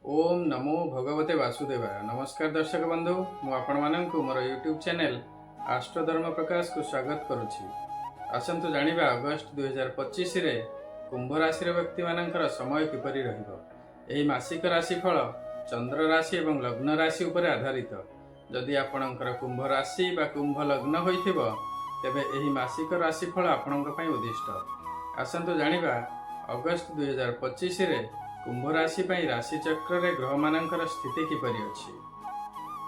ओम नमो भगवते वासुदेवाय। नमस्कार दर्शक बंधु, मुझे मोर यूट्यूब चैनल आष्टधर्म प्रकाश को स्वागत करुछि। आसंतु जानिबा अगस्त 2025 रे कुंभ राशि व्यक्ति मानकर समय किपरि रहिबो। एही मासिक राशिफल चंद्र राशि एवं लग्न राशि उपर आधारित। जदि आपणकर कुंभ राशि बा कुंभ लग्न होइथिबो तेबे एही मासिक राशिफल आपणक पई उद्दिष्ट। आसंतु जानिबा अगस्त 2025 रे कुंभ राशि पई राशि चक्र रे ग्रह मानकर स्थिति किपरि अछि।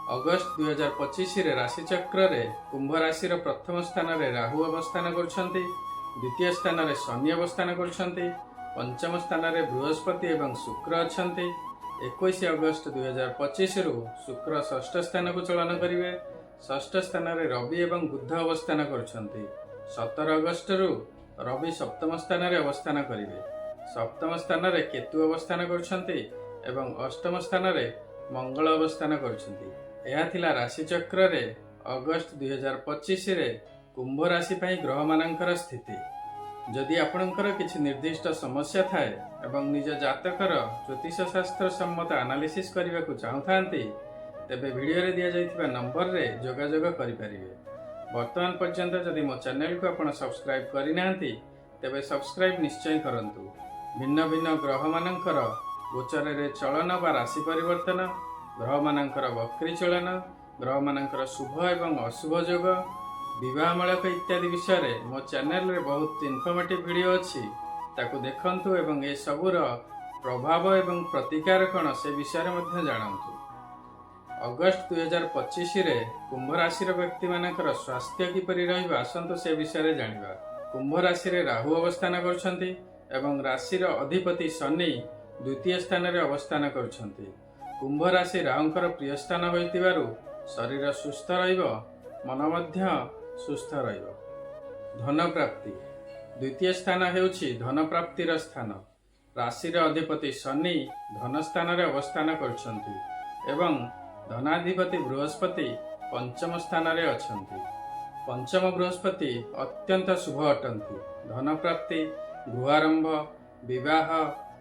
अगस्त 2025 रे राशि चक्र रे कुंभ राशि रो प्रथम स्थान रे राहु अवस्थान करछन्ती, द्वितीय स्थान रे शनि अवस्थान करछन्ती, पंचम स्थान रे बृहस्पति एवं शुक्र अछन्ती। 21 अगस्त 2025 रु शुक्र षष्ठ स्थान को चलन करिवे। षष्ठ स्थान रे रवि एवं बुध अवस्थान करछन्ती। 17 अगस्त रु रवि सप्तम स्थान रे अवस्थान करिवे। सप्तम स्थान रे केतु अवस्थान करछन्ती एवं अष्टम स्थान रे मंगल अवस्थान करछन्ती। एहा थिला राशि चक्र रे अगस्त 2025 रे कुंभ राशि पई ग्रह मानकर स्थिति। जदि आपणकर किछि निर्दिष्ट समस्या थाए एवं निज जातकर ज्योतिष शास्त्र सम्मत एनालिसिस करबा को चाहुथांती तेबे वीडियो रे दिया जाइथिबा नंबर रे जोगाजोग करि परिबे। वर्तमान पर्यंत जदि मो चैनल को आपण सब्सक्राइब करि नांती तेबे सब्सक्राइब निश्चय करंतु। भिन्न भिन्न ग्रह मानकर गोचर रे चलन बा राशि परिवर्तन, ग्रह मानकर वक्री चलन, ग्रह मानकर शुभ एवं अशुभ योग, विवाहमूलक इत्यादि विषय रे मो चैनल रे बहुत इनफॉर्मेटिव वीडियो अछि। ताकू देखंतु एवं ए सबुर प्रभाव एवं प्रतिकार कण से विषय रे मध्ये जानंतु। अगस्त 2025 रे कुंभ राशि रो व्यक्ति मानकर स्वास्थ्य किपरि रहिबा आसंतु से विषय रे जानिबा। कुंभ राशि रे राहु अवस्थान करछन्ती एवं राशि रो अधिपति शनि द्वितीय स्थान रे अवस्थान करछन्ती। कुंभ राशि राहुंकर प्रिय स्थान होइतिबारु शरीर सुस्थ रहिबो, मन मध्य सुस्थ रहिबो। धन प्राप्ति द्वितीय स्थान हेउछि धन प्राप्तिर स्थान। राशि रो अधिपति शनि धन स्थान रे अवस्थान करछन्ती एवं धनाधिपति बृहस्पति पंचम स्थान रे अछन्ती। पंचम बृहस्पति अत्यंत शुभ अटंती। धन प्राप्ति, गृहारंभ, विवाह,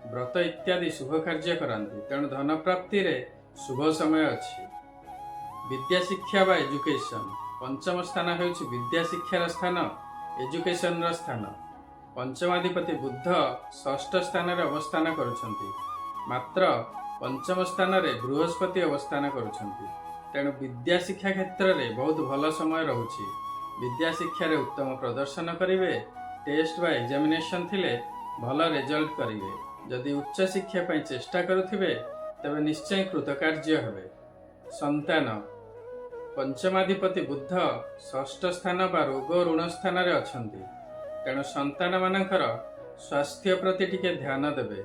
व्रत इत्यादि शुभ कार्य करंती। तेणु धन प्राप्ति रे शुभ समय अछि। विद्या शिक्षा बा एजुकेशन पंचम स्थान हेउछि विद्या शिक्षार स्थान, एजुकेशन र स्थान। पंचमाधिपति बुध षष्ठ स्थान रे अवस्थान करुछन्ती। मात्र पंचम स्थान रे बृहस्पति अवस्थान करुछन्ती। तेणु विद्या शिक्षा क्षेत्र रे बहुत भल समय रहुछि। विद्या शिक्षा रे उत्तम प्रदर्शन करिवे। टेस्ट बा एग्जामिनेशन थिले भल रिजल्ट करिवे। जदि उच्च शिक्षा पई चेष्टा करुथिबे तबे निश्चय कृतकार्य हेबे। संतान पंचमाधिपति बुध षष्ठ स्थान बा रोग ऋण स्थान रे अछन्ती। तेणु संतान मानकर स्वास्थ्य प्रति टिके ध्यान देबे।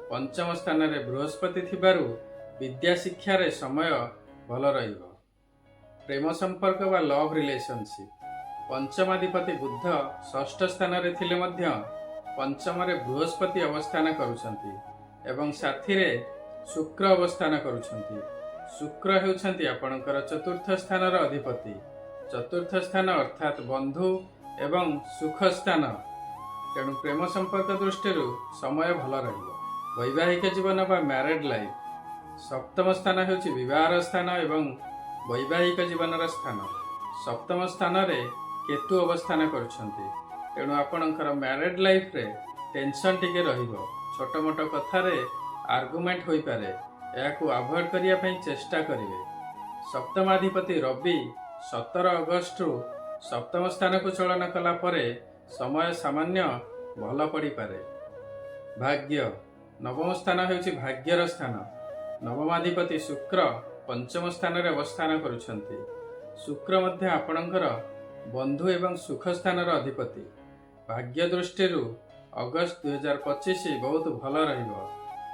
पंचम स्थान रे बृहस्पति थिबारु विद्या शिक्षा रे समय भल रहिबो। प्रेम संपर्क बा लव रिलेशनशिप पंचमाधिपति बुध षष्ठ स्थान रे थिले मध्य पंचम रे बृहस्पति अवस्थान करुछन्ती एवं साथी रे शुक्र अवस्थान करुछन्ती। शुक्र हेउछन्ती आपणकर चतुर्थ स्थान रो अधिपति। चतुर्थ स्थान अर्थात बंधु एवं सुख स्थान। तेणु प्रेम संपर्क दृष्टि समय भल रहिबो। वैवाहिक जीवन बा मैरिड लाइफ सप्तम स्थान हेउछि विवाह स्थान एवं वैवाहिक जीवन स्थान। सप्तम स्थान रे केतु अवस्थान करछन्ती। तेणु आपणकर मैरिड लाइफ रे टेंशन टिके रहिबो। छोट मोट कथा रे आर्गुमेंट होई पारे, याकू अवॉइड करिया पई चेष्टा करिवे। सप्तमाधिपति रवि 17 अगस्त रु सप्तम स्थान को चलन कला परे समय सामान्य भल पड़ी पारे। भाग्य नवम स्थान हेउछि भाग्यर स्थान। नवमाधिपति शुक्र पंचम स्थान रे अवस्थान करुछन्ती। शुक्र मध्य आपणकर बंधु एवं सुख स्थान रो अधिपति। भाग्य दृष्टि अगस्त 2025 बहुत भल रहिबो।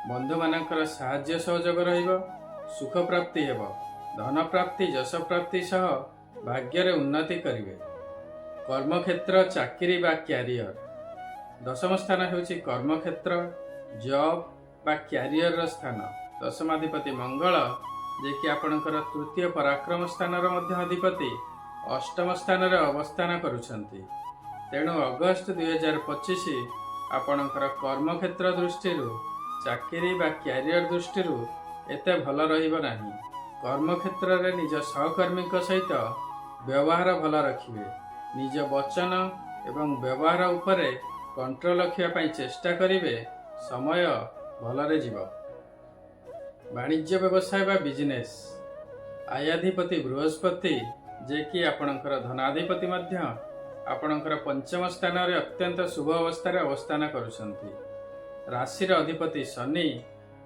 बंधु मानकर साहाय्य सहयोग रहिबो। सुख प्राप्ति हेबो। धन प्राप्ति, यश प्राप्ति सह भाग्य रे उन्नति करिवे। कर्म क्षेत्र, चाकरी बा क्यारियर दशम स्थान हेउछि कर्म क्षेत्र, जॉब बा क्यारियर स्थान। दशमाधिपति मंगल जे कि आपणकर तृतीय पराक्रम स्थान रो मध्य अधिपति अष्टम स्थान रे अवस्थान करुछन्ती। तेणु अगस्त 2025 आपणकर कर्म क्षेत्र दृष्टि चाकरी बा क्यारियर दृष्टि एते भल रहिब नाही। कर्मक्षेत्र रे निज सहकर्मी सहित व्यवहार भल रखिबे। निज वचन एवं व्यवहार उपरे कंट्रोल रखिया चेष्टा करिवे। समय भलरे जीव। वाणिज्य व्यवसाय बा बिजनेस आयाधिपति बृहस्पति जे कि आपणकर धनाधिपति मध्य आपणकर पंचम स्थान रे अत्यंत शुभ अवस्था रे अवस्थान करुछंती। राशिर अधिपति शनि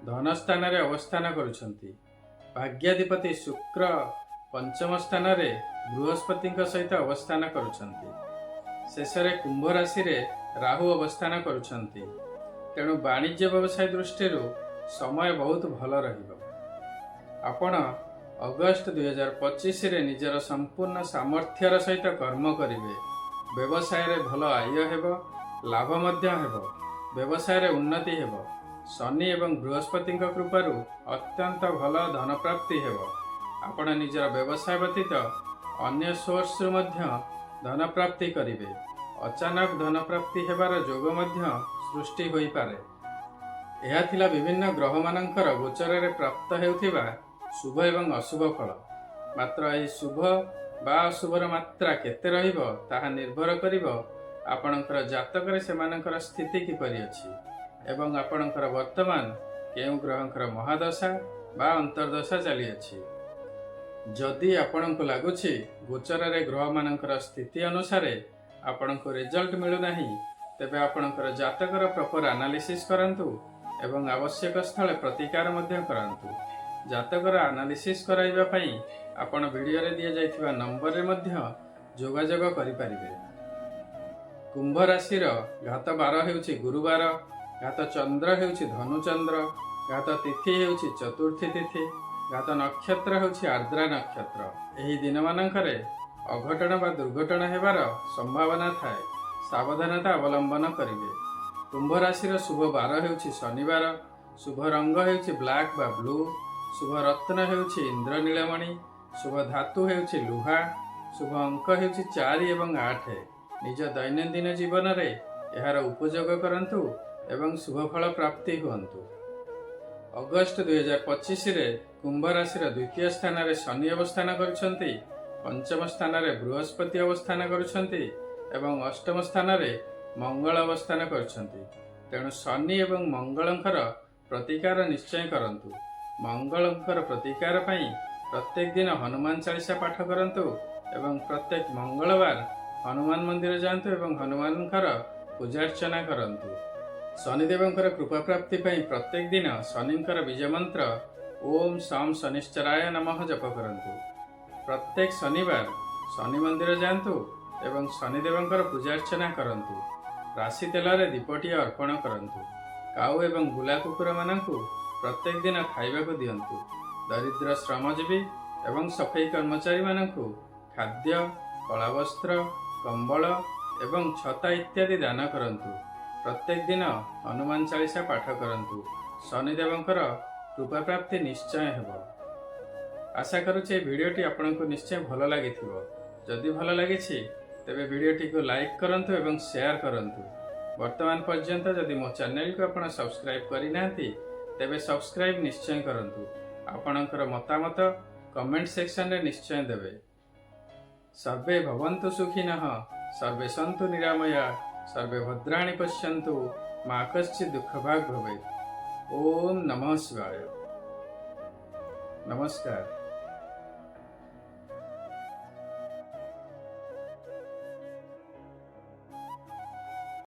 धन स्थान रे अवस्थान करुछंती। भाग्याधिपति शुक्र पंचम स्थान रे बृहस्पति सहित अवस्थान करुछंती। शेषरे कुंभ राशि रे राहु अवस्थान करुछंती। तेणु वाणिज्य व्यवसाय दृष्टि समय बहुत भल रहिबो। आपण अगस्त 2025 रे निजर संपूर्ण सामर्थ्यर सहित कर्म करिवे। व्यवसाय रे भल आय हेबो, लाभ मध्य हेबो, व्यवसाय रे उन्नति हेबो। शनि एवं बृहस्पति कृपारु अत्यंत भल धन प्राप्ति हेबो। आपण निजर व्यवसाय व्यतीत अन्य सोर्स रु मध्य धन प्राप्ति करिवे। अचानक धन प्राप्ति हेबार जोग मध्य सृष्टि होई पारे। यह थिला विभिन्न ग्रह मानकर गोचर रे प्राप्त हेउथिबा शुभ एवं अशुभ फल। मात्र एही शुभ बा अशुभर मात्रा केते रहिबो ताहा निर्भर करिबो आपणकर जातक रे सेमानकर स्थिति किपरि अछि एवं आपणकर वर्तमान केउ ग्रहंकर महादशा बा अंतर्दशा चली अछि। जदि आपणको लागुछि गोचर रे ग्रह मानकर स्थिति अनुसार आपणको रिजल्ट मिलु नाही, तेबे आपणकर जातकर प्रॉपर एनालिसिस करंतु एवं आवश्यक स्थले प्रतिकार मध्य करंतु। जातकर एनालिसिस कराइबा पई आपण वीडियो रे दिया जाइथिबा नंबर रे मध्य जोगाजोग करि परिबे। कुंभ राशि रो घात 12 हेउछि गुरुवार, घात चंद्र हेउछि धनुचंद्र, घात तिथि हेउछि चतुर्थी तिथि, घात नक्षत्र हेउछि आर्द्रा नक्षत्र। एही दिन मानकरे अघटन बा दुर्घटना हेबार संभावना थाए। सावधानता अवलंबन करिवे। कुंभ राशि शुभ बार हेउछि शनिवार, शुभ रंग हेउछि ब्लैक बा ब्लू, शुभ रत्न हेउछि इंद्र नीलमणि, शुभ धातु हेउछि लुहा, शुभ अंक हेउछि 4 एवं 8। निज दैनंदिन जीवन रे एहार उपयोग करंतु एवं शुभ फल प्राप्ति हुअंतु। अगस्त 2025 रे कुंभ राशि द्वितीय स्थान रे शनि अवस्थान करुछंती, पंचम स्थान रे बृहस्पति अवस्थान करुछंती एवं अष्टम स्थान रे मंगल अवस्थान करुछंती। तेणु शनि एवं मंगलंकर प्रतिकार निश्चय करंतु। मंगलंकर प्रतिकार पई प्रत्येक दिन हनुमान चालीसा पाठ करंतु एवं प्रत्येक मंगलवार हनुमान मंदिर जांतु एवं हनुमानकर पूजा अर्चना करंतु। शनिदेवंकर कृपा प्राप्ति पई प्रत्येक दिन शनिंकर बीज मंत्र ओम शम शनिश्चराय नमः जप करंतु। प्रत्येक शनिवार शनि मंदिर जांतु एवं शनिदेवंकर पूजा अर्चना करंतु। राशि तेल रे दीपटी अर्पण करंतु। काऊ एवं बुला कुकुर मानकु प्रत्येक दिन खाइबाकु दियंतु। दरिद्र श्रमजीवी एवं सफाई कर्मचारी मानकु खाद्य, कला वस्त्र, कंबल एवं छता इत्यादि दान करंतु। प्रत्येक दिन हनुमान चालीसा पाठ करंतु। शनिदेवंकर कृपा प्राप्ति निश्चय हेबो। आशा करुचे वीडियोटी आपनको निश्चय भल लागिथिबो। जदि भल लागिछि तेबे वीडियोटी को लाइक करंतु एवं शेयर करंतु। वर्तमान पर्यंत जदि मो चैनल को आपण सब्सक्राइब करि नांती तेबे सब्सक्राइब निश्चय करंतु। आपणकर मतामत कमेंट सेक्शन रे निश्चय देबे। सर्वे भवन्तु सुखिनः, सर्वे सन्तु निरामया, सर्वे भद्राणि पश्यन्तु, मा कश्चित् दुःखभाग् भवेत्। ओम नमः शिवाय। नमस्कार।